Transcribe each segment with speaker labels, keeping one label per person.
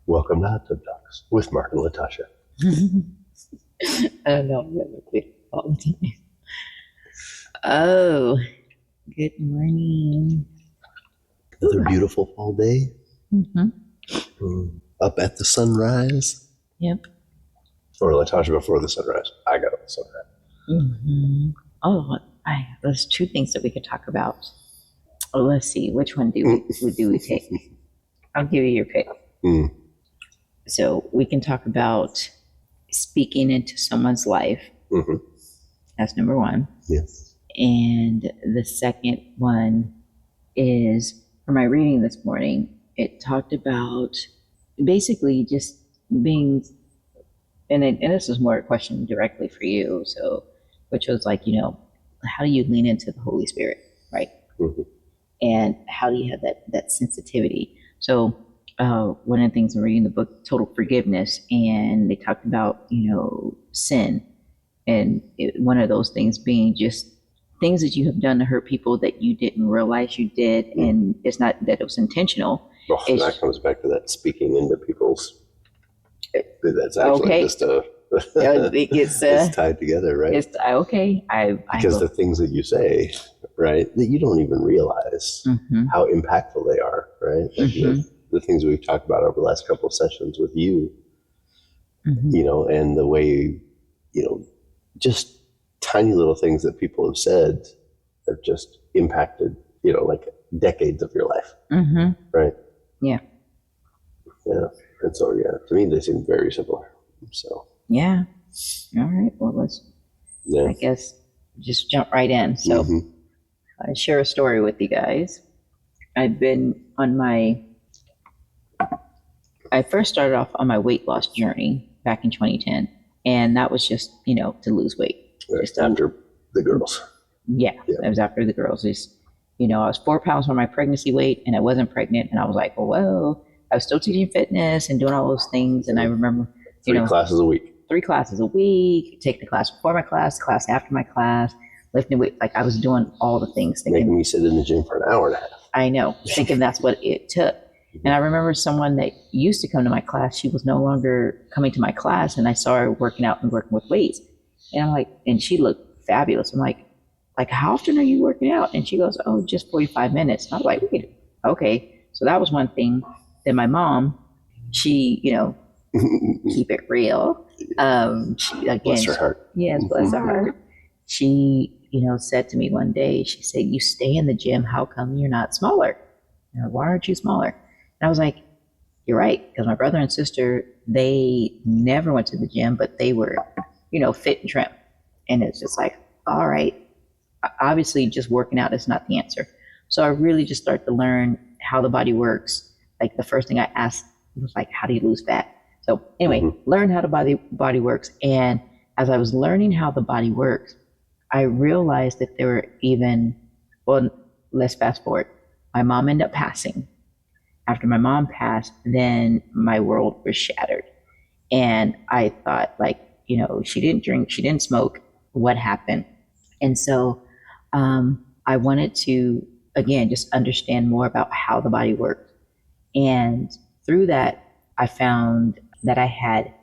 Speaker 1: Welcome to Hot Tub Talks with Mark and Latasha.
Speaker 2: I don't know. I'm never clear all the time. Oh, good morning.
Speaker 1: Another beautiful fall day.
Speaker 2: Mm-hmm.
Speaker 1: Up at the sunrise.
Speaker 2: Yep.
Speaker 1: Or Latasha before the sunrise. I got up at sunrise.
Speaker 2: Mm-hmm. Oh, there's two things that we could talk about. Oh, let's see. Which one do we take? I'll give you your pick.
Speaker 1: Mm.
Speaker 2: So we can talk about speaking into someone's life.
Speaker 1: Mm-hmm.
Speaker 2: That's number one.
Speaker 1: Yes.
Speaker 2: And the second one is, for my reading this morning, it talked about basically just being, and this is more a question directly for you, so, which was like, how do you lean into the Holy Spirit, right?
Speaker 1: Mm-hmm.
Speaker 2: And how do you have that sensitivity? So one of the things I'm reading the book, Total Forgiveness, and they talked about, sin. And one of those things being just things that you have done to hurt people that you didn't realize you did. Mm-hmm. And it's not that it was intentional.
Speaker 1: Oh, that comes back to that speaking into people's. That's actually just a. It's tied together, right?
Speaker 2: It's okay.
Speaker 1: Because the things that you say, right, that you don't even realize how impactful they are, right? Like the things we've talked about over the last couple of sessions with you, and the way, just tiny little things that people have said have just impacted, like decades of your life, right?
Speaker 2: Yeah.
Speaker 1: Yeah. And so, to me, they seem very similar. So.
Speaker 2: Yeah. All right. Well, I guess, just jump right in. So I share a story with you guys. I've been I first started off on my weight loss journey back in 2010. And that was just, to lose weight. Just
Speaker 1: after the girls.
Speaker 2: Yeah. It was after the girls. Just, I was 4 pounds from my pregnancy weight and I wasn't pregnant. And I was like, oh, well, I was still teaching fitness and doing all those things. And I remember,
Speaker 1: 3 classes a week.
Speaker 2: 3 classes a week, taking the class before my class after my class, lifting weight. Like I was doing all the things.
Speaker 1: Making me sit in the gym for an hour and a half.
Speaker 2: I know, thinking that's what it took. And I remember someone that used to come to my class, she was no longer coming to my class, and I saw her working out and working with weights. And I'm like, and she looked fabulous. I'm like, how often are you working out? And she goes, oh, just 45 minutes. And I was like, wait, okay. So that was one thing. Then my mom, she, keep it real.
Speaker 1: Bless her heart.
Speaker 2: Yes, bless her heart. She, said to me one day, she said, you stay in the gym. How come you're not smaller? Why aren't you smaller? And I was like, you're right. Because my brother and sister, they never went to the gym, but they were, fit and trim. And it's just like, all right, obviously just working out is not the answer. So I really just started to learn how the body works. Like the first thing I asked was like, how do you lose fat? So anyway, learn how the body works. And as I was learning how the body works, I realized that there were let's fast forward. My mom ended up passing. After my mom passed, then my world was shattered. And I thought she didn't drink, she didn't smoke. What happened? And so I wanted to, again, just understand more about how the body worked. And through that, I found that I had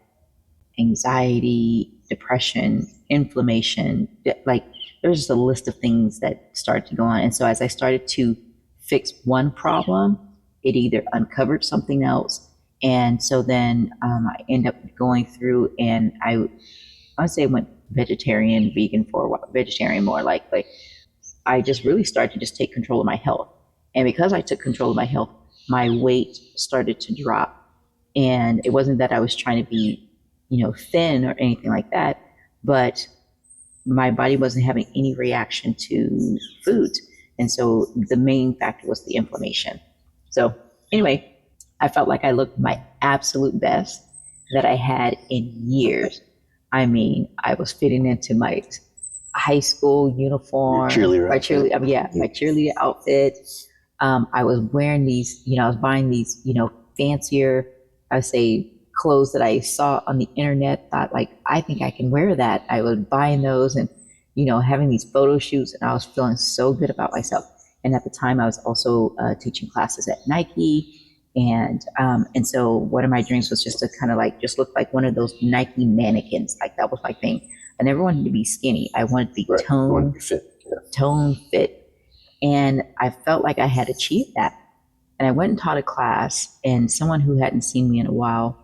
Speaker 2: anxiety, depression, inflammation, there's just a list of things that started to go on. And so as I started to fix one problem, it either uncovered something else. And so then I end up going through and I would say I went vegetarian, vegan for a while, vegetarian more likely. I just really started to just take control of my health. And because I took control of my health, my weight started to drop. And it wasn't that I was trying to be, thin or anything like that, but my body wasn't having any reaction to foods. And so the main factor was the inflammation. So anyway, I felt like I looked my absolute best that I had in years. I mean, I was fitting into my high school uniform, my cheerleader outfit. I was wearing these, I was buying these, fancier, I would say, clothes that I saw on the internet, thought I think I can wear that. I was buying those and, having these photo shoots, and I was feeling so good about myself. And at the time I was also teaching classes at Nike And so one of my dreams was just to kind of like just look like one of those Nike mannequins. Like that was my thing. I never wanted to be skinny. I wanted to be
Speaker 1: Right. You want to be fit. Yeah.
Speaker 2: tone fit. And I felt like I had achieved that. And I went and taught a class, and someone who hadn't seen me in a while,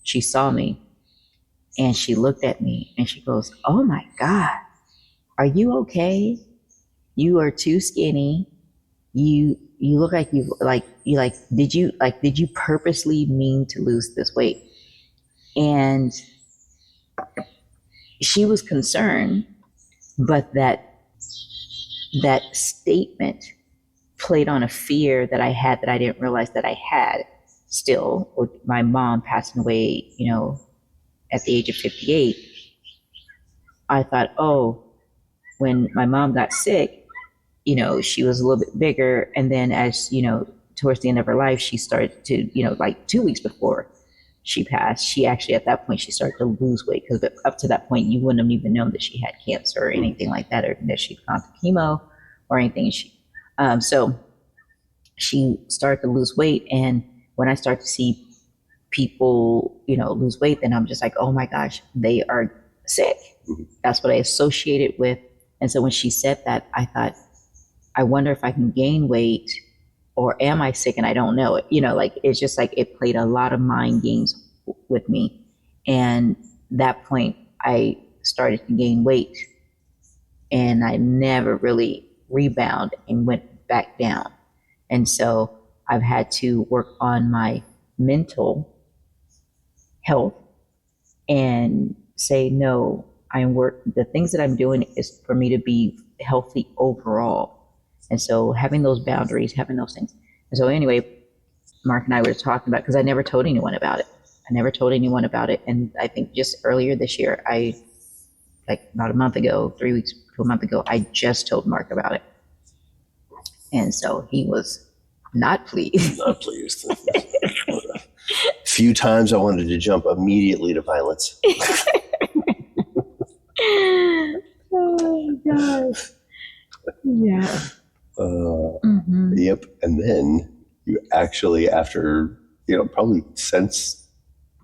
Speaker 2: she saw me and she looked at me and she goes, "Oh my God, are you okay? You are too skinny. You look like did you purposely mean to lose this weight?" And she was concerned, but that statement played on a fear that I had that I didn't realize that I had still, with my mom passing away, at the age of 58. I thought, oh, when my mom got sick, she was a little bit bigger. And then as, towards the end of her life, she started to, like 2 weeks before she passed, she actually, at that point, she started to lose weight, because up to that point, you wouldn't have even known that she had cancer or anything like that, or that she'd gone to chemo or anything. So she started to lose weight. And when I start to see people, lose weight, then I'm just like, oh my gosh, they are sick. That's what I associated with. And so when she said that, I thought, I wonder if I can gain weight, or am I sick and I don't know it? It's just like it played a lot of mind games with me. And that point, I started to gain weight, and I never really rebound and went back down. And so I've had to work on my mental health and say, no, the things that I'm doing is for me to be healthy overall. And so having those boundaries, having those things. And so anyway, Mark and I were talking about, because I never told anyone about it. And I think just earlier this year, about a month ago, 3 weeks to a month ago, I just told Mark about it. And so he was not pleased.
Speaker 1: Not pleased. A few times I wanted to jump immediately to violence.
Speaker 2: Oh my gosh. Yeah.
Speaker 1: Yep. And then you actually, after, probably since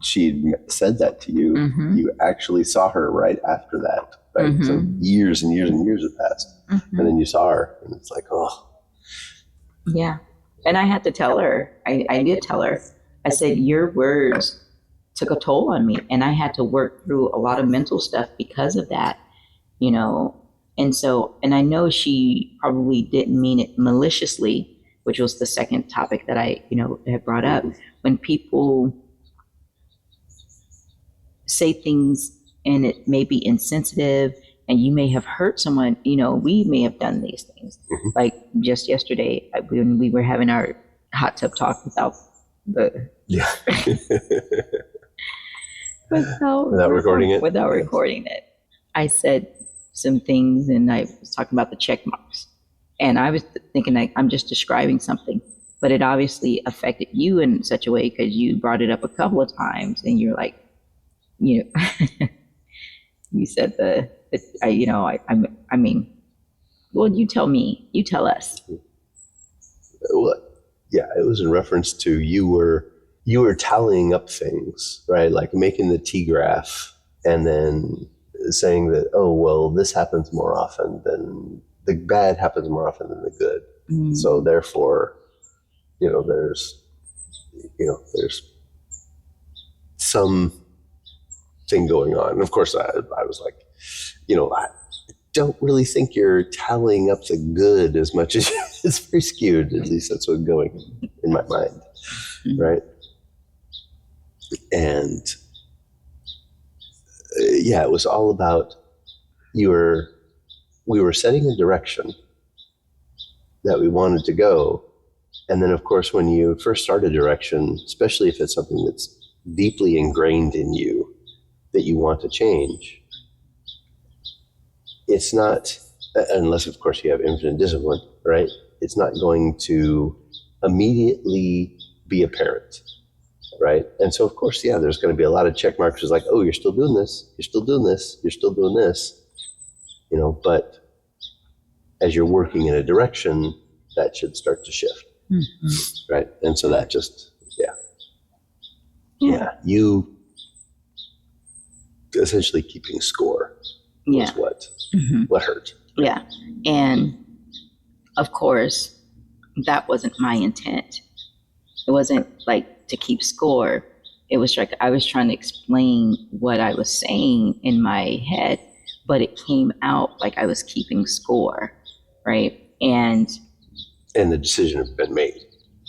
Speaker 1: she said that to you, you actually saw her right after that. Right. So years and years and years have passed. And then you saw her, and it's like, oh.
Speaker 2: Yeah. And I had to tell her, I did tell her, I said, your words took a toll on me, and I had to work through a lot of mental stuff because of that, And so, and I know she probably didn't mean it maliciously, which was the second topic that I, had brought up. When people say things and it may be insensitive, and you may have hurt someone, we may have done these things. Like just yesterday, when we were having our hot tub talk without
Speaker 1: recording it.
Speaker 2: Without recording it. I said some things, and I was talking about the check marks. And I was thinking like I'm just describing something, but it obviously affected you in such a way because you brought it up a couple of times, and you're like, you said I mean, well, you tell me, you tell us.
Speaker 1: Well, yeah, it was in reference to you were tallying up things, right? Like making the T graph, and then saying that, oh, well, this happens more often than the bad happens more often than the good. So therefore, there's some thing going on. And of course, I was like, I don't really think you're tallying up the good as much as it's very skewed. At least that's what's going in my mind, right? And it was all about we were setting a direction that we wanted to go. And then, of course, when you first start a direction, especially if it's something that's deeply ingrained in you that you want to change, it's not, unless, of course, you have infinite discipline, right? It's not going to immediately be apparent, right? And so, of course, there's going to be a lot of check marks. It's like, oh, you're still doing this, you're still doing this, you're still doing this, but as you're working in a direction, that should start to shift, right? And so that just, Yeah, you essentially keeping score was what hurt.
Speaker 2: Yeah. And of course, that wasn't my intent. It wasn't like to keep score. It was like I was trying to explain what I was saying in my head, but it came out like I was keeping score, right? And
Speaker 1: the decision has been made,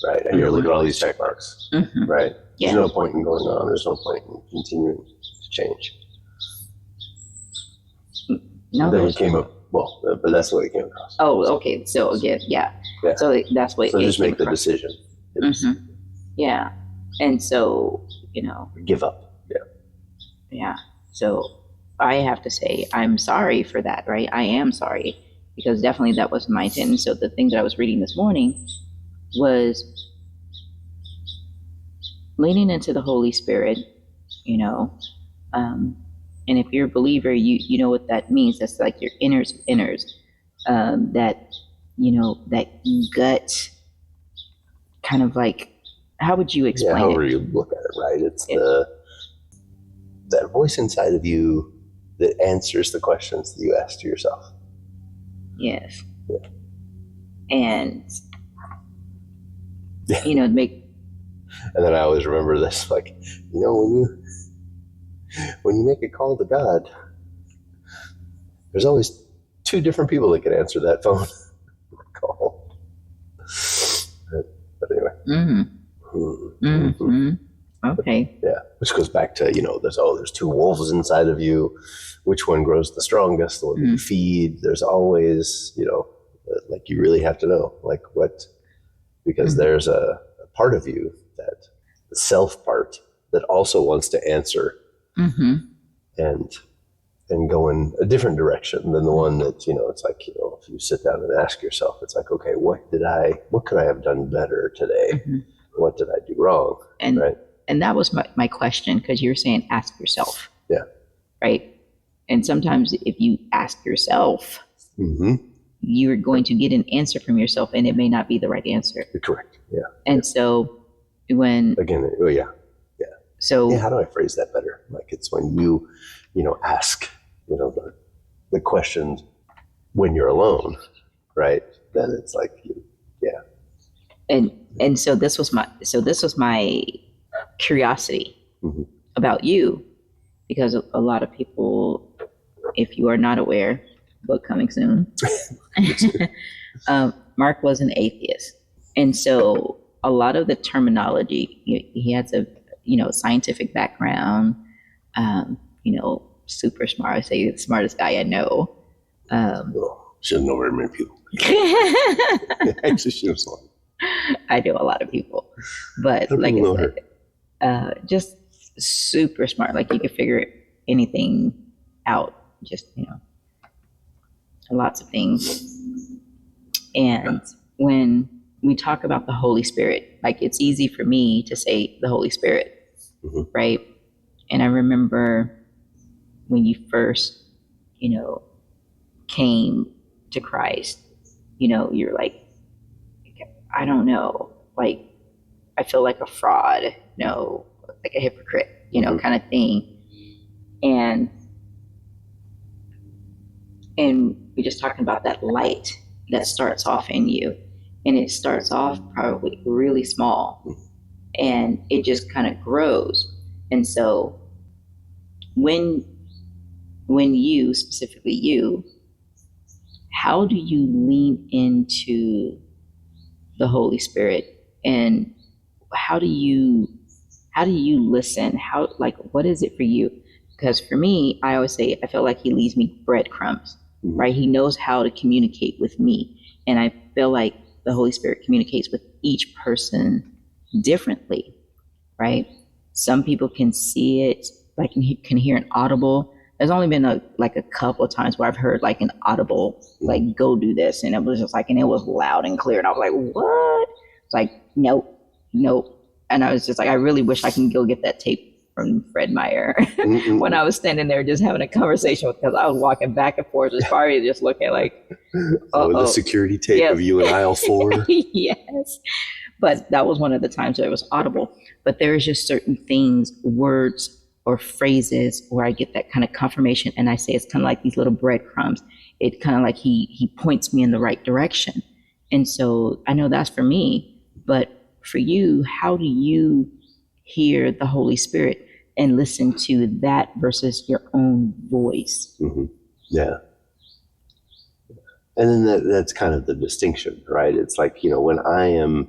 Speaker 1: right? And you're looking at all these check marks, right?
Speaker 2: Yeah.
Speaker 1: There's no point in going on. There's no point in continuing to change.
Speaker 2: No,
Speaker 1: then it came up. Well, but that's the way it came across.
Speaker 2: Oh, okay. So again, yeah. So that's what.
Speaker 1: So just make the decision.
Speaker 2: Yeah, and so
Speaker 1: give up. Yeah.
Speaker 2: Yeah. So I have to say I'm sorry for that, right? I am sorry because definitely that wasn't my intent. And so the thing that I was reading this morning was leaning into the Holy Spirit, and if you're a believer, you know what that means. That's like your inners, that, that gut kind of like, how would you explain it?
Speaker 1: However you look at it, right? It's that voice inside of you that answers the questions that you ask to yourself.
Speaker 2: Yes.
Speaker 1: Yeah.
Speaker 2: And,
Speaker 1: And then I always remember this, like, when you make a call to God, there's always two different people that can answer that phone call. But anyway.
Speaker 2: Okay.
Speaker 1: Yeah, which goes back to, there's two wolves inside of you. Which one grows the strongest? The one that you feed. There's always, like you really have to know, like what, because there's a part of you, that the self part, that also wants to answer and go in a different direction than the one that, it's like, if you sit down and ask yourself, it's like, okay, what could I have done better today? What did I do wrong? Right.
Speaker 2: And that was my question, because you were saying ask yourself.
Speaker 1: Yeah.
Speaker 2: Right. And sometimes if you ask yourself, you're going to get an answer from yourself and it may not be the right answer.
Speaker 1: You're correct. Yeah.
Speaker 2: And so
Speaker 1: again, yeah.
Speaker 2: So
Speaker 1: how do I phrase that better? Like it's when you, ask, the questions when you're alone, right? Then it's like,
Speaker 2: And so this was my curiosity about you, because a lot of people, if you are not aware, book coming soon, Mark was an atheist. And so a lot of the terminology, he has a, scientific background, super smart. I say the smartest guy I know.
Speaker 1: She doesn't know very many people. Actually, she knows one.
Speaker 2: I know a lot of people, but like I said, just super smart. Like you could figure anything out, just, lots of things. And when we talk about the Holy Spirit, like it's easy for me to say the Holy Spirit, right? And I remember when you first, came to Christ, you're like, I don't know, like, I feel like a fraud, like a hypocrite, kind of thing. And we're just talking about that light that starts off in you. And it starts off probably really small and it just kind of grows. And so when you, specifically you, how do you lean into the Holy Spirit, and how do you listen? What is it for you? Because for me, I always say, I feel like he leaves me breadcrumbs, right? He knows how to communicate with me. And I feel like the Holy Spirit communicates with each person differently, right? Some people can see it, like can hear an audible. There's only been a couple of times where I've heard like an audible, like, go do this. And it was just like, and it was loud and clear. And I was like, what? It's like, nope. And I was just like, I really wish I can go get that tape from Fred Meyer when I was standing there just having a conversation, because I was walking back and forth, just probably just looking like,
Speaker 1: the security tape of you in aisle 4.
Speaker 2: Yes. but that was one of the times where it was audible. But there's just certain things, words or phrases where I get that kind of confirmation, and I say it's kind of like these little breadcrumbs. It kind of like he points me in the right direction. And so I know that's for me, but for you, how do you hear the Holy Spirit and listen to that versus your own voice?
Speaker 1: Mm-hmm. Yeah. And then that's kind of the distinction, right? It's like, when I am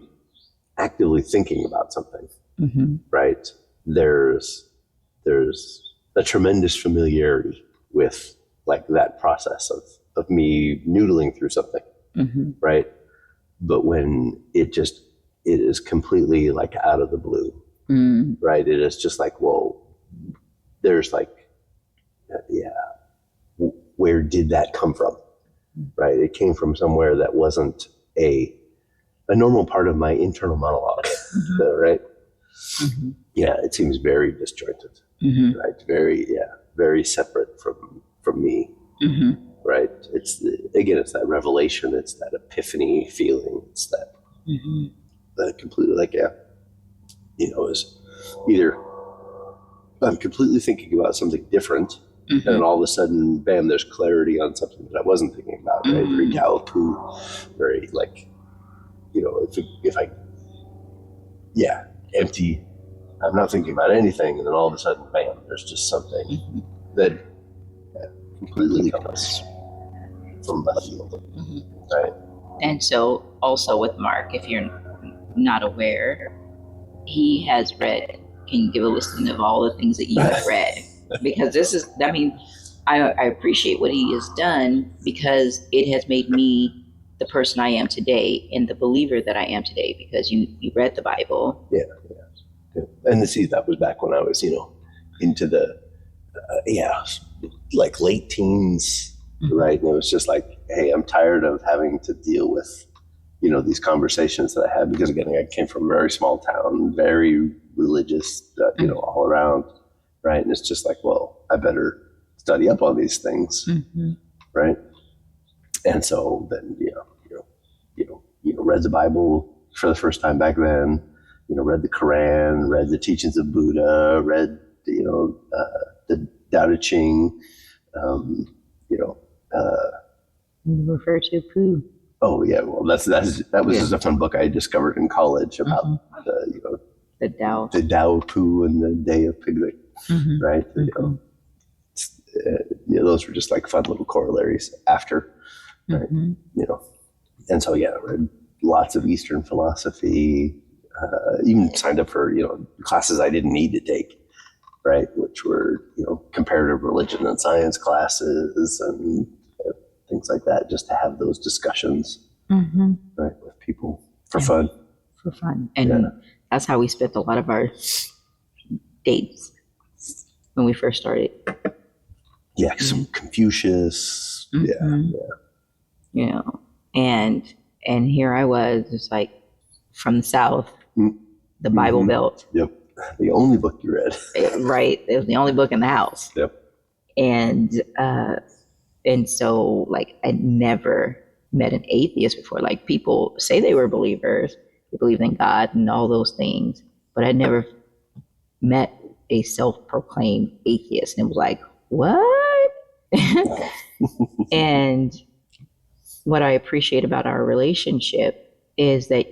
Speaker 1: actively thinking about something,
Speaker 2: Mm-hmm.
Speaker 1: right, there's a tremendous familiarity with like that process of me noodling through something,
Speaker 2: Mm-hmm.
Speaker 1: right? But when it is completely like out of the blue,
Speaker 2: Mm.
Speaker 1: right? It is just like, well, there's like, where did that come from? Right? It came from somewhere that wasn't a normal part of my internal monologue,
Speaker 2: Mm-hmm.
Speaker 1: right?
Speaker 2: Mm-hmm.
Speaker 1: Yeah, it seems very disjointed,
Speaker 2: Mm-hmm.
Speaker 1: right? Very separate from me,
Speaker 2: Mm-hmm.
Speaker 1: right? It's it's that revelation, it's that epiphany feeling, it's that
Speaker 2: Mm-hmm.
Speaker 1: that completely like, is either I'm completely thinking about something different,
Speaker 2: Mm-hmm.
Speaker 1: and then all of a sudden, bam, there's clarity on something that I wasn't thinking about, right?
Speaker 2: Mm-hmm.
Speaker 1: Very Galapoo, very like, if I, empty, I'm not thinking about anything, and then all of a sudden, bam, there's just something
Speaker 2: Mm-hmm.
Speaker 1: that completely comes from left field,
Speaker 2: Mm-hmm.
Speaker 1: right?
Speaker 2: And so also with Mark, if you're not aware, he has read, can you give a listing of all the things that you have read? Because I appreciate what he has done, because it has made me the person I am today and the believer that I am today, because you read the Bible.
Speaker 1: Yeah. And see, that was back when I was, into the, like late teens,
Speaker 2: Mm-hmm.
Speaker 1: right? And it was just like, hey, I'm tired of having to deal with, these conversations that I had, because again, I came from a very small town, very religious, all around, right? And it's just like, well, I better study up on these things,
Speaker 2: Mm-hmm.
Speaker 1: right? And so then, read the Bible for the first time back then, read the Quran, read the teachings of Buddha, read, the Tao Te Ching,
Speaker 2: You refer to poo.
Speaker 1: Oh yeah, well that was just a fun book I discovered in college about
Speaker 2: Mm-hmm.
Speaker 1: the
Speaker 2: Tao.
Speaker 1: the Tao of Pooh and the Day of Piglet,
Speaker 2: Mm-hmm.
Speaker 1: right?
Speaker 2: Mm-hmm.
Speaker 1: Those were just like fun little corollaries after, right?
Speaker 2: Mm-hmm.
Speaker 1: And so I read lots of Eastern philosophy, even signed up for classes I didn't need to take, right? Which were comparative religion and science classes and things like that, just to have those discussions,
Speaker 2: Mm-hmm.
Speaker 1: right, with people for fun.
Speaker 2: For fun. And that's how we spent a lot of our dates when we first started.
Speaker 1: Yeah, some Confucius.
Speaker 2: Mm-hmm. And here I was, just like from the South, the Bible Belt.
Speaker 1: Yep. The only book you read.
Speaker 2: Right. It was the only book in the house.
Speaker 1: Yep.
Speaker 2: And so like I never met an atheist before. Like people say they were believers, they believed in God and all those things, but I never met a self-proclaimed atheist. And it was like, what? And what I appreciate about our relationship is that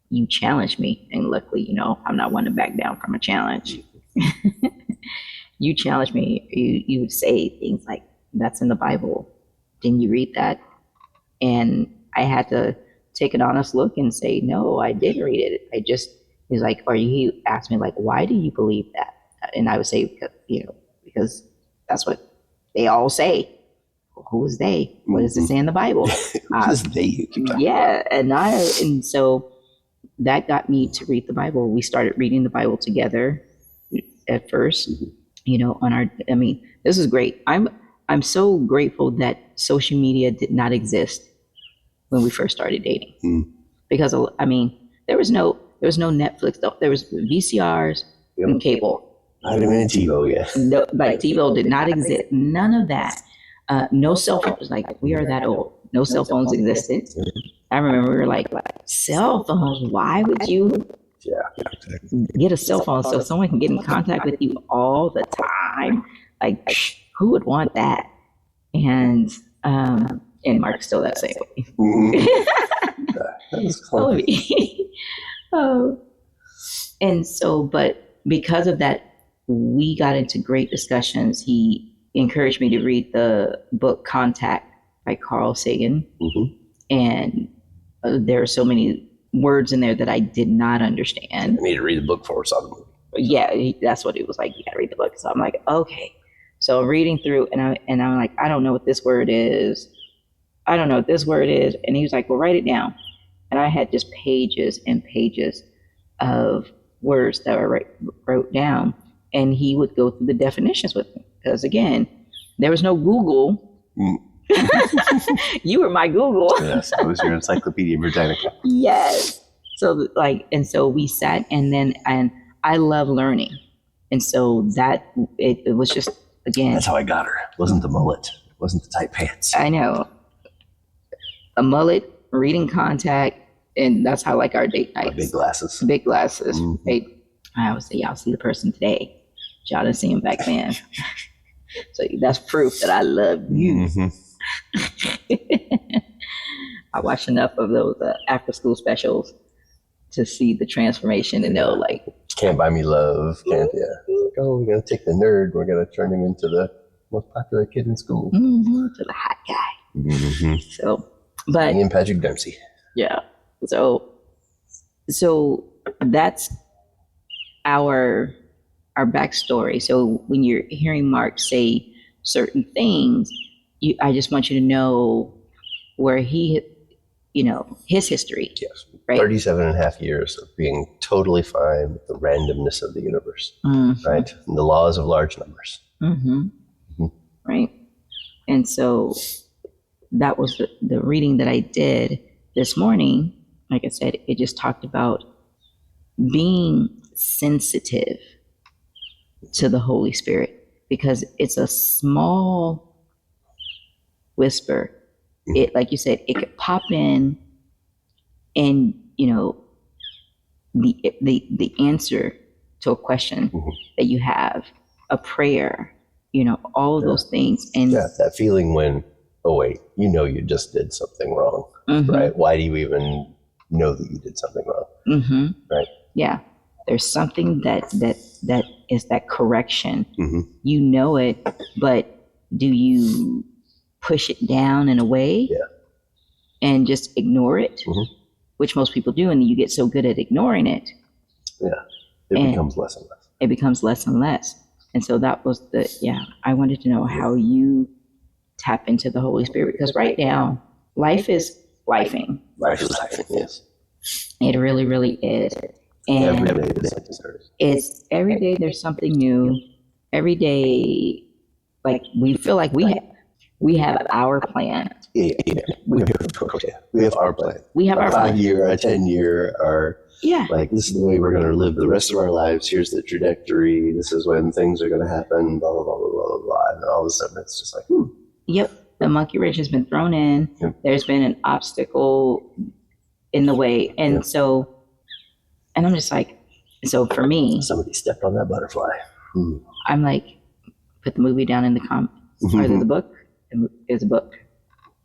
Speaker 2: you challenge me. And luckily, I'm not one to back down from a challenge. You challenge me. You would say things like, that's in the Bible. Didn't you read that? And I had to take an honest look and say, no, I didn't read it. He's like, he asked me like, why do you believe that? And I would say, because that's what they all say. Who is they? What does it say in the Bible?
Speaker 1: Who is they you keep talking about?
Speaker 2: And so that got me to read the Bible. We started reading the Bible together at first, this is great. I'm so grateful that social media did not exist when we first started dating, because there was no Netflix. There was VCRs and cable.
Speaker 1: Not even TiVo yet.
Speaker 2: No, like TiVo did not exist. None of that. No cell phones. Like, we are that old. No cell phones existed. I remember we were like, cell phones? Why would you
Speaker 1: Yeah, exactly.
Speaker 2: get a cell phone so someone can get in contact with you all the time? Like, who would want that? And Mark's still that same way.
Speaker 1: That was fun.
Speaker 2: Oh, and so, but because of that, we got into great discussions. He encouraged me to read the book Contact by Carl Sagan.
Speaker 1: Mm-hmm.
Speaker 2: And there are so many words in there that I did not understand.
Speaker 1: I need to read the book before we saw the movie.
Speaker 2: Yeah, that's what it was like. You got to read the book. So I'm like, okay. So I'm reading through, and I'm like, I don't know what this word is. I don't know what this word is. And he was like, well, write it down. And I had just pages and pages of words that I wrote down. And he would go through the definitions with me. Because again, there was no Google. You were my Google.
Speaker 1: Yes, I was your Encyclopedia Britannica.
Speaker 2: Yes. So so we sat, and I love learning. And so that it was just, again.
Speaker 1: That's how I got her. It wasn't the mullet. It wasn't the tight pants.
Speaker 2: I know. A mullet, reading Contact, and that's how like our date nights.
Speaker 1: Big glasses.
Speaker 2: Big glasses.
Speaker 1: Mm-hmm.
Speaker 2: Right? I always say, y'all see the person today. Y'all didn't see him back then. So that's proof that I love you.
Speaker 1: Mm-hmm.
Speaker 2: I watched enough of those after school specials to see the transformation and know, like,
Speaker 1: Can't Buy Me Love. Can't, yeah. Like, oh, we're going to take the nerd. We're going to turn him into the most popular kid in school.
Speaker 2: to the hot guy.
Speaker 1: Mm-hmm.
Speaker 2: So, but
Speaker 1: Me and Patrick Dempsey.
Speaker 2: yeah. So that's our backstory. So when you're hearing Mark say certain things, I just want you to know where he, his history.
Speaker 1: Yes.
Speaker 2: Right.
Speaker 1: 37 and a half years of being totally fine with the randomness of the universe, right? And the laws of large numbers.
Speaker 2: Mm-hmm. Mm-hmm. Right. And so that was the reading that I did this morning. Like I said, it just talked about being sensitive to the Holy Spirit, because it's a small whisper. It, like you said, it could pop in, and the answer to a question that you have, a prayer, all of those things. And
Speaker 1: that feeling when, oh wait, you just did something wrong, right? Why do you even know that you did something wrong, right?
Speaker 2: Yeah, there's something that is that correction. You know it, but do you push it down in a way and just ignore it, which most people do, and you get so good at ignoring it.
Speaker 1: Yeah, it becomes less and less.
Speaker 2: It becomes less and less. And so that was I wanted to know how you tap into the Holy Spirit, because right now, life is lifing.
Speaker 1: Life is lifing, yes.
Speaker 2: It really, really is. And
Speaker 1: every day is like this.
Speaker 2: It's every day there's something new. Every day, like, we feel like we have our plan.
Speaker 1: Yeah. We have our plan.
Speaker 2: We have our
Speaker 1: 5-year, our 10-year, our like, this is the way we're going to live the rest of our lives. Here's the trajectory. This is when things are going to happen. Blah blah blah blah blah blah. And all of a sudden, it's just like,
Speaker 2: Yep, the monkey wrench has been thrown in. Yep. There's been an obstacle in the way, and so, and I'm just like, so for me,
Speaker 1: somebody stepped on that butterfly.
Speaker 2: I'm like, put the movie down in the either the book. It's a book.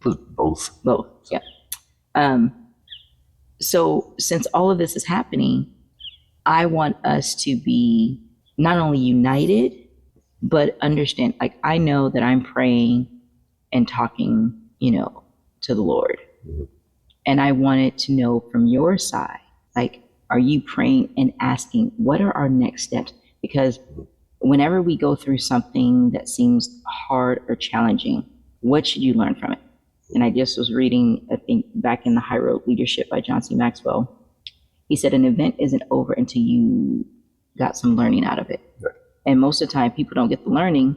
Speaker 1: Both.
Speaker 2: Yeah. So since all of this is happening, I want us to be not only united, but understand, like, I know that I'm praying and talking, to the Lord. And I wanted to know from your side, like, are you praying and asking, what are our next steps? Because whenever we go through something that seems hard or challenging, what should you learn from it? And I just was reading, I think, back in the High Road Leadership by John C. Maxwell. He said an event isn't over until you got some learning out of it. Right. And most of the time, people don't get the learning,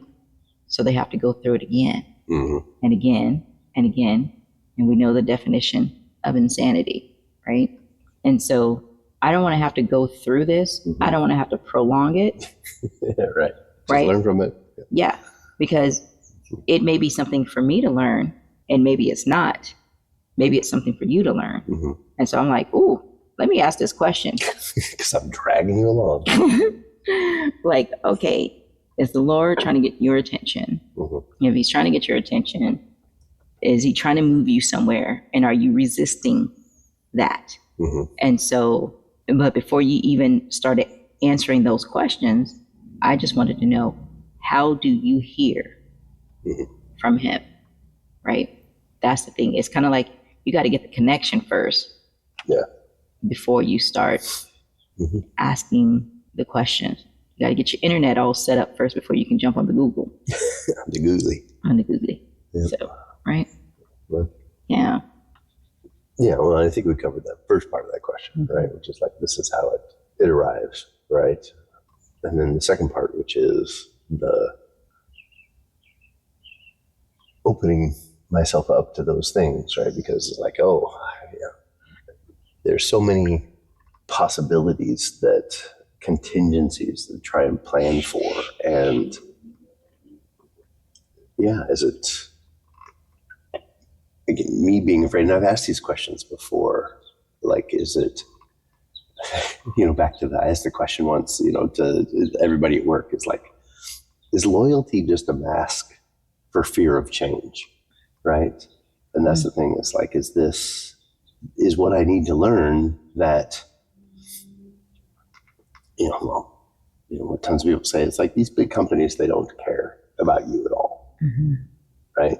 Speaker 2: so they have to go through it again and again and again. And we know the definition of insanity, right? And so I don't want to have to go through this. I don't want to have to prolong it.
Speaker 1: Right. Just learn from it.
Speaker 2: Yeah, because It may be something for me to learn, and maybe it's not. Maybe it's something for you to learn.
Speaker 1: Mm-hmm.
Speaker 2: And so I'm like, ooh, let me ask this question.
Speaker 1: Because I'm dragging you along.
Speaker 2: Like, okay, is the Lord trying to get your attention?
Speaker 1: Mm-hmm.
Speaker 2: If he's trying to get your attention, is he trying to move you somewhere? And are you resisting that?
Speaker 1: Mm-hmm.
Speaker 2: And so, but before you even started answering those questions, I just wanted to know, how do you hear from him? Right? That's the thing. It's kind of like you got to get the connection first.
Speaker 1: Yeah.
Speaker 2: Before you start asking the questions. You got to get your internet all set up first before you can jump on the Google.
Speaker 1: The Googly.
Speaker 2: On the Googly.
Speaker 1: Yep.
Speaker 2: So, right?
Speaker 1: Well,
Speaker 2: Yeah.
Speaker 1: Yeah, well, I think we covered that first part of that question, right? Which is like, this is how it arrives, right? And then the second part, which is the opening myself up to those things, right? Because it's like, oh, yeah, there's so many possibilities, that contingencies that try and plan for. And yeah, is it, again, me being afraid, and I've asked these questions before, like, is it, back to I asked the question once, to everybody at work, it's like, is loyalty just a mask for fear of change, right? And that's the thing, it's like, is what I need to learn that, what tons of people say, it's like these big companies, they don't care about you at all, right?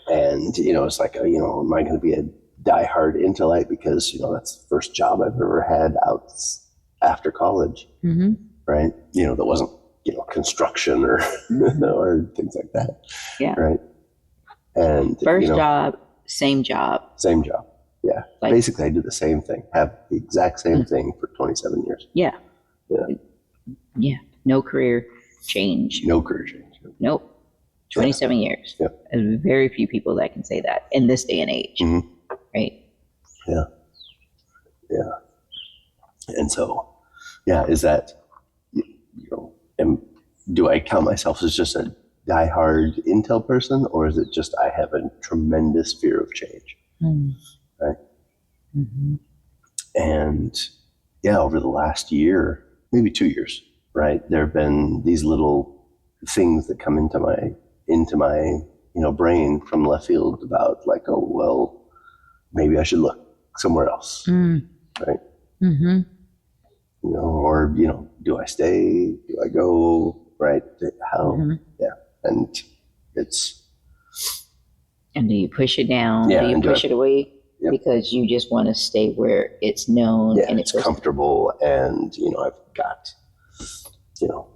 Speaker 1: And, it's like, am I going to be a diehard Intellite because, that's the first job I've ever had out after college, right? That wasn't, construction or, or things like that, right? And
Speaker 2: first job, same job.
Speaker 1: Same job, yeah. Like, basically, I did the same thing, have the exact same thing for 27 years.
Speaker 2: Yeah. No career change.
Speaker 1: No career change.
Speaker 2: Nope. 27 years.
Speaker 1: Yep.
Speaker 2: There's very few people that can say that in this day and age, right?
Speaker 1: Yeah. And so, is that, do I count myself as just a diehard Intel person, or is it just I have a tremendous fear of change, right? And over the last year, maybe 2 years, right, there have been these little things that come into my brain from left field about, like, oh, well, maybe I should look somewhere else, right? Or, do I stay? Do I go? Right? How? Yeah. And it's...
Speaker 2: And do you push it down? Do you push it away? Yep. Because you just want to stay where it's known and
Speaker 1: it's comfortable, and, I've got,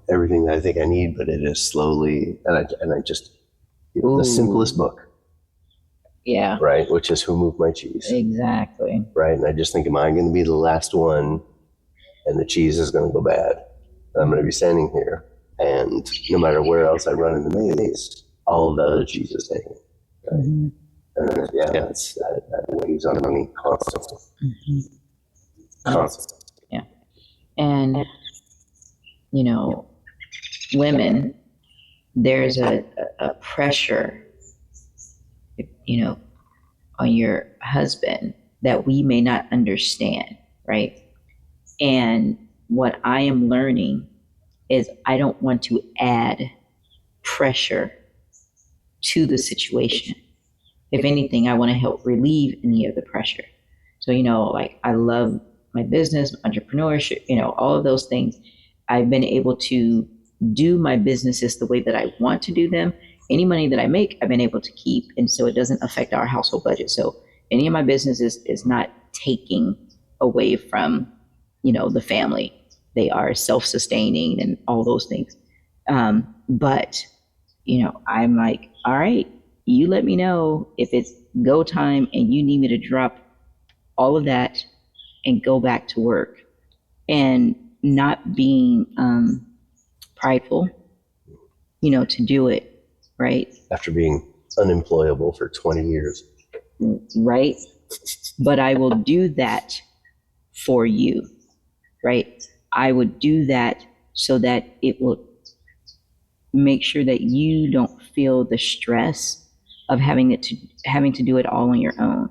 Speaker 1: everything that I think I need, but it is slowly, and I just, the simplest book.
Speaker 2: Yeah.
Speaker 1: Right. Which is Who Moved My Cheese?
Speaker 2: Exactly.
Speaker 1: Right. And I just think, am I going to be the last one, and the cheese is going to go bad? And I'm going to be standing here, and no matter where else I run in the maze, all of the other cheese is taken. Right. And that weighs on me constantly. Constantly.
Speaker 2: Yeah. And, women, there's a pressure, on your husband that we may not understand, right? And what I am learning is I don't want to add pressure to the situation. If anything, I want to help relieve any of the pressure. So, like, I love my business, entrepreneurship, all of those things. I've been able to do my businesses the way that I want to do them. Any money that I make, I've been able to keep. And so it doesn't affect our household budget. So any of my businesses is not taking away from, the family. They are self-sustaining and all those things. But, I'm like, all right, you let me know if it's go time and you need me to drop all of that and go back to work, and not being prideful, to do it, right?
Speaker 1: After being unemployable for 20 years.
Speaker 2: Right? But I will do that for you, right? I would do that so that it will make sure that you don't feel the stress of having to do it all on your own,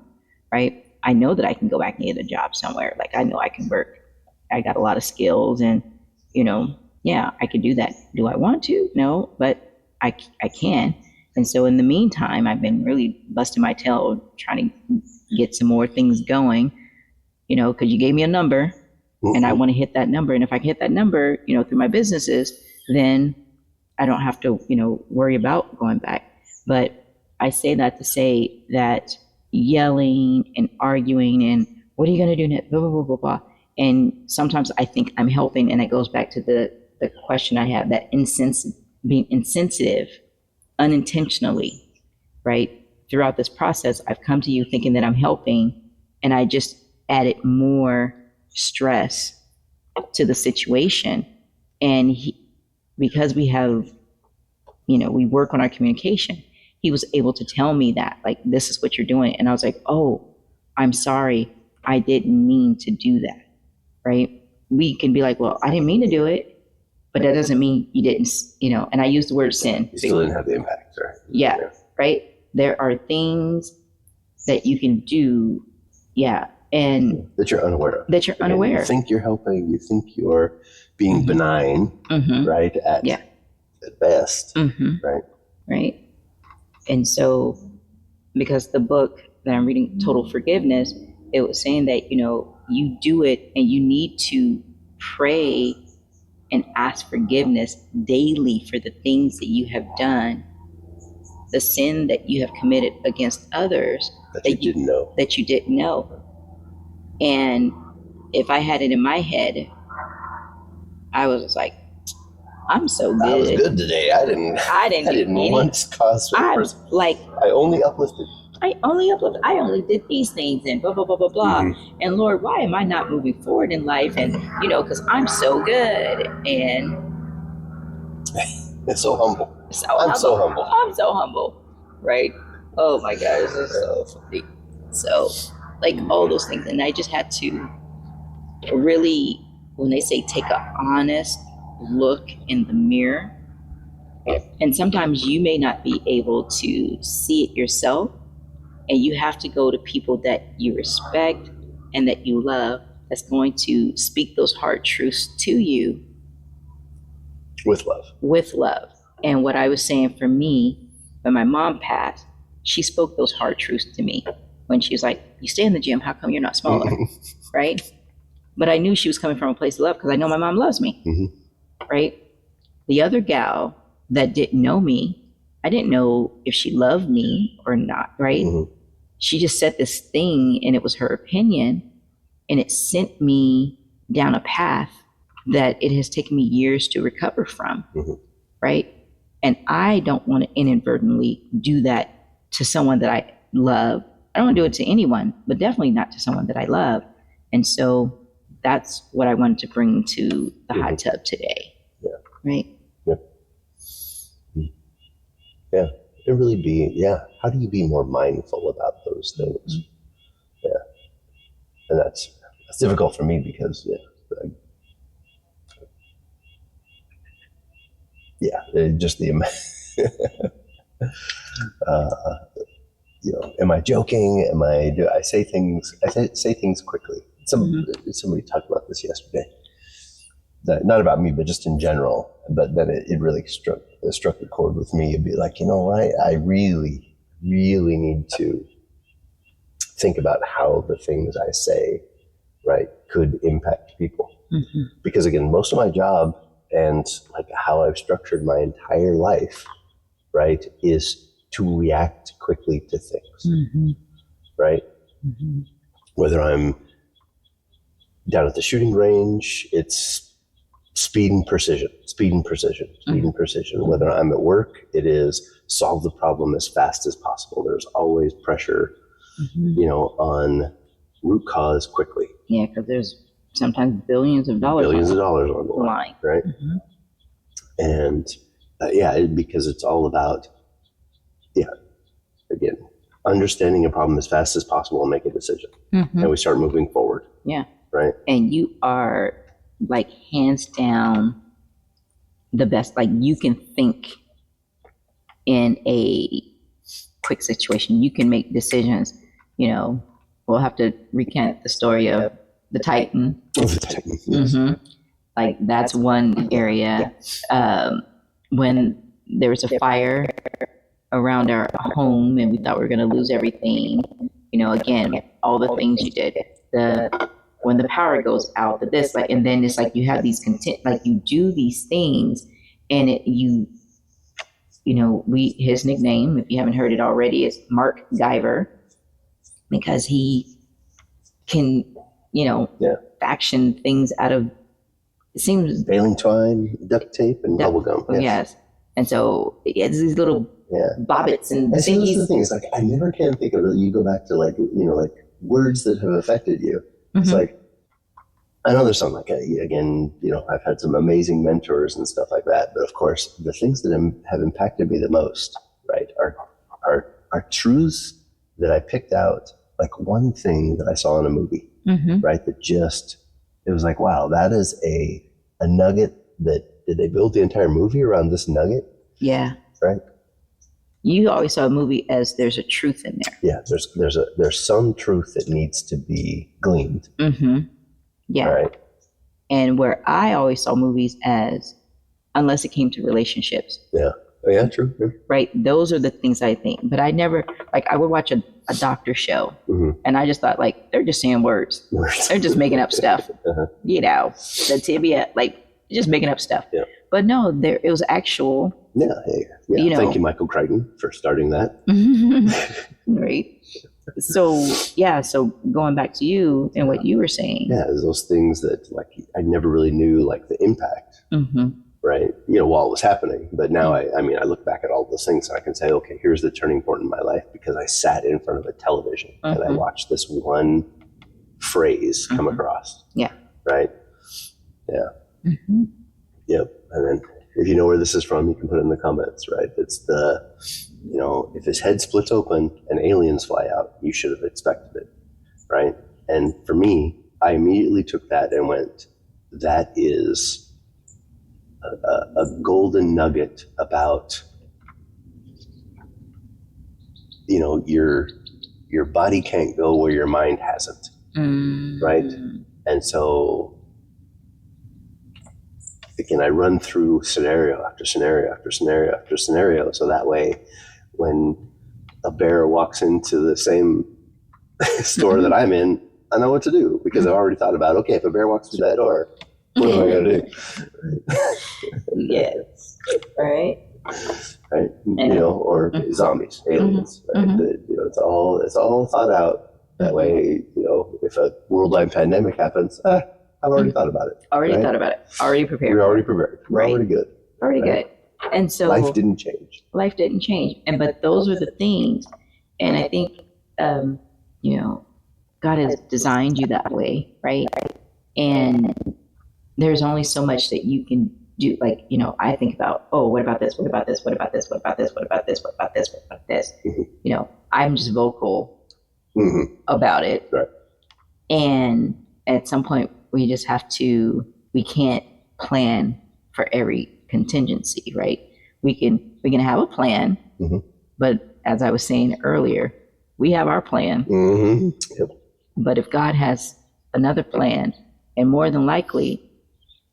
Speaker 2: right? I know that I can go back and get a job somewhere. Like I know I can work. I got a lot of skills, and yeah, I could do that. Do I want to? No, but I can. And so in the meantime, I've been really busting my tail trying to get some more things going, because you gave me a number and I want to hit that number. And if I can hit that number, through my businesses, then I don't have to, worry about going back. But I say that to say that yelling and arguing and what are you going to do next? Blah, blah, blah, blah, blah. And sometimes I think I'm helping. And it goes back to the question I have, that being insensitive unintentionally, right? Throughout this process, I've come to you thinking that I'm helping, and I just added more stress to the situation. And because we have, we work on our communication, he was able to tell me that, like, this is what you're doing. And I was like, oh, I'm sorry. I didn't mean to do that, right? We can be like, well, I didn't mean to do it, but that doesn't mean you didn't, and I use the word sin.
Speaker 1: You still didn't have the impact, right?
Speaker 2: Yeah, right? There are things that you can do, and
Speaker 1: that you're unaware of. You think you're helping, you think you're being benign, right? At best, right?
Speaker 2: Right. And so, because the book that I'm reading, Total Forgiveness, it was saying that, you do it and you need to pray and ask forgiveness daily for the things that you have done, the sin that you have committed against others
Speaker 1: that you didn't know.
Speaker 2: And if I had it in my head, I was just like, I'm so good.
Speaker 1: I was good today. I didn't once cause suffering. I only uplifted.
Speaker 2: I only did these things and blah, blah, blah, blah, blah. And Lord, why am I not moving forward in life? And, because I'm so good. And
Speaker 1: it's so humble.
Speaker 2: I'm so humble. Right? Oh my gosh. This is so funny. So, like, all those things. And I just had to really, when they say take an honest look in the mirror, and sometimes you may not be able to see it yourself, and you have to go to people that you respect and that you love, that's going to speak those hard truths to you
Speaker 1: with love.
Speaker 2: And what I was saying, for me, when my mom passed, she spoke those hard truths to me when she was like, you stay in the gym, how come you're not smaller? Right? But I knew she was coming from a place of love because I know my mom loves me. Right? The other gal that didn't know me, I didn't know if she loved me or not, right? She just said this thing, and it was her opinion, and it sent me down a path that it has taken me years to recover from, right? And I don't want to inadvertently do that to someone that I love. I don't want to do it to anyone, but definitely not to someone that I love. And so that's what I wanted to bring to the hot tub today, right?
Speaker 1: Yeah, it really how do you be more mindful about those things? And that's difficult for me because just the am I joking? Do I say things? I say things quickly. Somebody talked about this yesterday. Not about me, but just in general. But then it really struck a chord with me. It'd be like, I really, really need to think about how the things I say, right, could impact people. Because again, most of my job and like how I've structured my entire life, right, is to react quickly to things, right? Whether I'm down at the shooting range, it's speed and precision. Whether I'm at work, it is solve the problem as fast as possible. There's always pressure, on root cause quickly.
Speaker 2: Yeah, because there's sometimes billions of dollars
Speaker 1: on the line, right? And because it's all about, again, understanding a problem as fast as possible and make a decision. And we start moving forward. Yeah. Right.
Speaker 2: And you are like hands down the best. Like you can think in a quick situation. You can make decisions. You know, we'll have to recant the story of the Titan.
Speaker 1: Oh, the Titan. Yes.
Speaker 2: Like that's one area. When there was a fire around our home and we thought we were going to lose everything, you know, again, all the things you did, when the power goes out, and then it's like you have these like you do these things, and you know, his nickname, if you haven't heard it already, is Mark Guyver, because he can, you know, faction things out of, it seems,
Speaker 1: baling twine, duct tape, and bubble gum.
Speaker 2: Yes. And so it's these little bobbits and
Speaker 1: thingies.
Speaker 2: See,
Speaker 1: the thing is, like, I never can think of it. You go back to, like, you know, like words that have affected you. It's like, I know there's some, like, again, you know, I've had some amazing mentors and stuff like that. But of course, the things that have impacted me the most, right, are truths that I picked out, like one thing that I saw in a movie, right, that just, it was like, wow, that is a nugget that, did they build the entire movie around this nugget?
Speaker 2: Yeah.
Speaker 1: Right?
Speaker 2: You always saw a movie as there's a truth in there.
Speaker 1: Yeah, there's some truth that needs to be gleaned.
Speaker 2: Yeah.
Speaker 1: Right.
Speaker 2: And where I always saw movies as, unless it came to relationships.
Speaker 1: Yeah. Oh, yeah, true. Yeah.
Speaker 2: Right. Those are the things I think. But I never, like, I would watch a doctor show, and I just thought, like, they're just saying words. They're just making up stuff. You know, the tibia, like, just making up stuff.
Speaker 1: Yeah.
Speaker 2: But no, it was actual.
Speaker 1: Yeah. Hey, yeah.
Speaker 2: You know,
Speaker 1: thank you, Michael Crichton, for starting that.
Speaker 2: Right. So going back to you and what you were saying.
Speaker 1: Yeah, those things that, like, I never really knew, like, the impact, right? You know, while it was happening. But now, I mean, I look back at all those things and I can say, okay, here's the turning point in my life, because I sat in front of a television and I watched this one phrase come across. Yeah. Right? Yeah. Yep. And then if you know where this is from, you can put it in the comments, right? It's the, you know, if his head splits open and aliens fly out, you should have expected it, right? And for me, I immediately took that and went, that is a golden nugget about, you know, your body can't go where your mind hasn't, right? And so, again, I run through scenario after scenario after scenario after scenario, so that way, when a bear walks into the same store that I'm in, I know what to do, because I've already thought about, okay, if a bear walks through that door, what am I going to do?
Speaker 2: Yes. Right.
Speaker 1: Right. You know, or zombies, aliens. Right? You know, it's all thought out. That way, you know, if a worldwide pandemic happens, I've already thought about it.
Speaker 2: Already thought about it. Already prepared.
Speaker 1: We're already prepared. We're already good.
Speaker 2: Already good. And so
Speaker 1: life didn't change.
Speaker 2: Life didn't change. But those are the things. And I think, you know, God has designed you that way, right? And there's only so much that you can do. Like, you know, I think about, oh, what about this? What about this? What about this? What about this? What about this? What about this? What about this? You know, I'm just vocal about it.
Speaker 1: Right.
Speaker 2: And at some point, we just have to, we can't plan for every contingency, right? We can have a plan, but as I was saying earlier, we have our plan.
Speaker 1: Yep.
Speaker 2: But if God has another plan, and more than likely,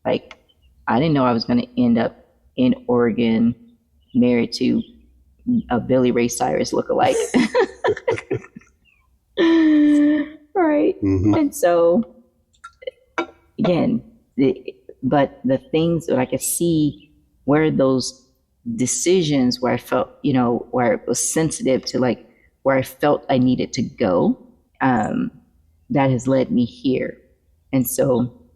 Speaker 2: like, I didn't know I was going to end up in Oregon married to a Billy Ray Cyrus lookalike. Right. And so, again, but the things that I could see where those decisions where I felt, you know, where it was sensitive to, like, where I felt I needed to go, that has led me here. And so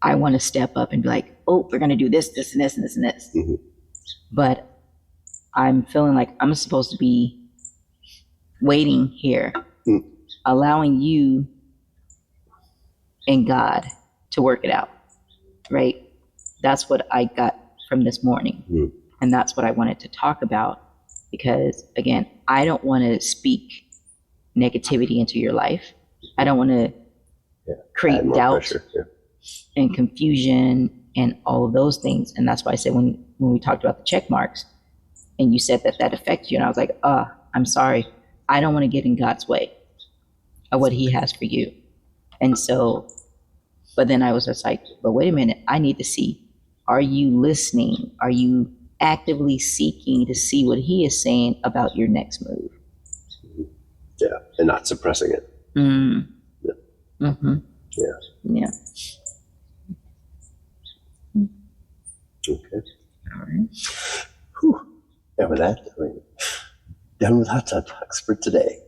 Speaker 2: I want to step up and be like, oh, we're going to do this, this, and this, and this, and this. But I'm feeling like I'm supposed to be waiting here, allowing you and God to work it out, right? That's what I got from this morning. And that's what I wanted to talk about, because, again, I don't want to speak negativity into your life. I don't want to create doubt and confusion and all of those things. And that's why I said when we talked about the check marks and you said that affects you, and I was like, I'm sorry. I don't want to get in God's way of what he has for you. And so, but then I was just like, but wait a minute, I need to see, are you listening? Are you actively seeking to see what he is saying about your next move?
Speaker 1: Yeah, and not suppressing it.
Speaker 2: Mm.
Speaker 1: Yeah.
Speaker 2: Mm-hmm.
Speaker 1: Yeah.
Speaker 2: Yeah.
Speaker 1: Okay.
Speaker 2: All right.
Speaker 1: Whew. And with that, done with Hot Tub Talks for today.